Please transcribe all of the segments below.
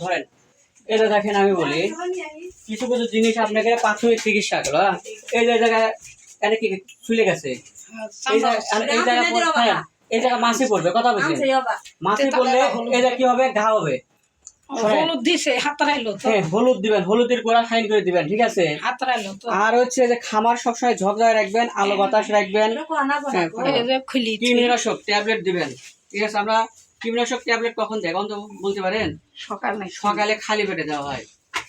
ধরেন এটা দেখেন, আমি বলি কিছু কিছু জিনিস আপনাকে প্রাথমিক চিকিৎসা করো। এই যে জায়গায় এটা কি ফুলে গেছে, এই জায়গা মাছি পড়বে, কথা বলছেন, মাছি পড়লে এটা কি হবে, ঘা হবে। হলুদ দিছে হাতরাইলো তো, হ্যাঁ হলুদ দিবেন, হলুদের গোড়া ফাইন করে দিবেন, ঠিক আছে। হাতরাইলো তো। আর হচ্ছে যে খামার সবসময় ঝকঝকে রাখবেন, আলো বাতাস রাখবেন। কৃমিনাশক ট্যাবলেট দিবেন, ঠিক আছে। আমরা কৃমিনাশক ট্যাবলেট কখন দেয় কোন তো বলতে পারেন? সকালে খালি পেটে দেওয়া হয়,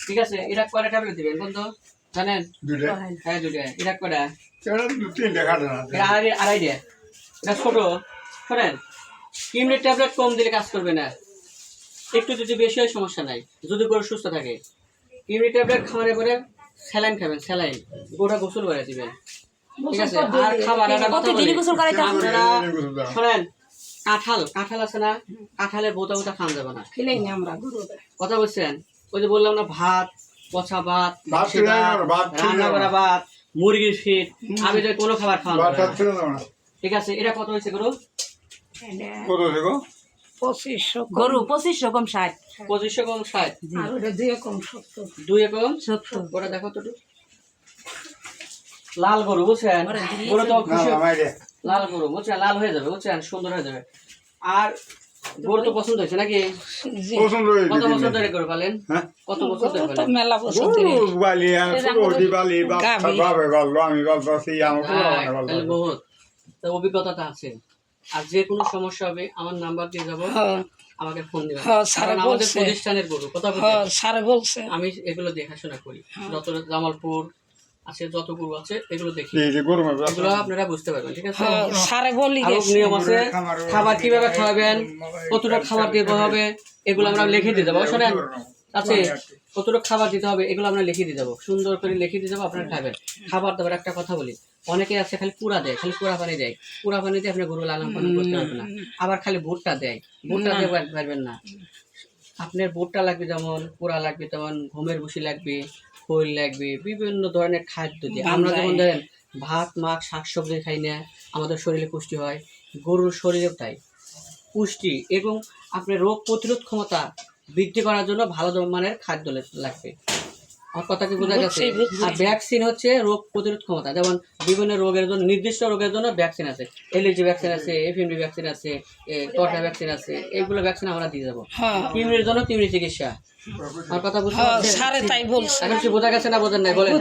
ঠিক আছে। এটা কয়টা ট্যাবলেট দিবেন কোন তো জানেন? হ্যাঁ দুইটা। এটা কয়টা? আড়াই দিয়ে। এটা ছোট, শোনেন, কৃমির ট্যাবলেট কম দিলে কাজ করবে না, একটু যদি বেশি হয় সমস্যা নাই, যদি গরু সুস্থ থাকে। কৃমি ট্যাবলেট খাওয়ার পরে স্যালাইন খাবেন, স্যালাইন গোটা গোসল করে দিবেন, ঠিক আছে। আর খাবার আপনারা শোনেন, কাঁঠাল আছে না, কাঁঠালের বোতা বোতা খান যাবে না, কথা বলছেন। ওই যে বললাম না, ভাত, পচা ভাত, রান্না করা ভাত, মুরগির ফিট, আমি যে কোনো খাবার খাওয়ানো ঠিক আছে। এটা কত হয়েছে গরু? 2500 গরু 2500 কম 60, 2500 কম 60, আর ওটা 2 কম 70, 2 কম 70। ওটা দেখো তো, লাল গরু বুঝছেন, গরু তো খুশি, লাল গরু বুঝছেন, লাল হয়ে যাবে বুঝছেন, সুন্দর হয়ে যাবে। আর গরু তো পছন্দ হয়েছে নাকি? কত বছর ধরে গরু পালেন? কত বছর ধরে পালেন? মেলা বছর ধরে বহুত অভিজ্ঞতা আছে। আর যে কোনো সমস্যা হবে আমার নাম্বার দিয়ে যাবো, আমাকে ফোন দিবেন। আমাদের প্রতিষ্ঠানের গরু, কথা বলছে, আমি এগুলো দেখাশোনা করি, যত জামালপুর আছে, যত গরু আছে এগুলো দেখি, এগুলো আপনারা বুঝতে পারবেন, ঠিক আছে। নিয়ম আছে, খাবার কিভাবে খাওয়াবেন, কতটা খাবার দিতে হবে, এগুলো আমরা লিখে দিয়ে যাবো। শোনেন আছে, কতটা খাবার দিতে হবে এগুলো আমরা লিখে দিয়ে যাবো, সুন্দর করে লিখে দিয়ে যাবো, আপনারা খাবেন। খাবার দাবার একটা কথা বলি, অনেকে আছে খালি পুরা দেয়, খালি পুরা পানি দেয়, পুরা পানি দিয়ে আপনি গরু লালন পালন করতে পারবেন না। আবার খালি ভুট্টা দেয়, ভুট্টা দিয়ে পারবেন না। আপনার ভুট্টা লাগবে যেমন, পুরা লাগবে তেমন, ঘুমের ভুসি লাগবে, খৈল লাগবে, বিভিন্ন ধরনের খাদ্য দিয়ে। আমরা যেমন ধরেন ভাত মাছ শাকসবজি খাই না, আমাদের শরীরে পুষ্টি হয়, গরুর শরীরেও তাই পুষ্টি, এবং আপনার রোগ প্রতিরোধ ক্ষমতা বৃদ্ধি করার জন্য ভালো মানের খাদ্য লাগবে। আমার কথা কি বোঝা গেছে? আর ভ্যাকসিন হচ্ছে রোগ প্রতিরোধ ক্ষমতা, যেমন বিভিন্ন রোগের জন্য, নির্দিষ্ট রোগের জন্য ভ্যাকসিন আছে, এলএজি ভ্যাকসিন আছে, এফএমডি ভ্যাকসিন আছে, টটা ভ্যাকসিন আছে, এইগুলো ভ্যাকসিন আমরা দিয়ে যাবো। কৃমির জন্য কৃমি চিকিৎসা। আমার কথা বুঝতে পারছেন? বোঝা গেছে না বোঝেন নাই বলেন?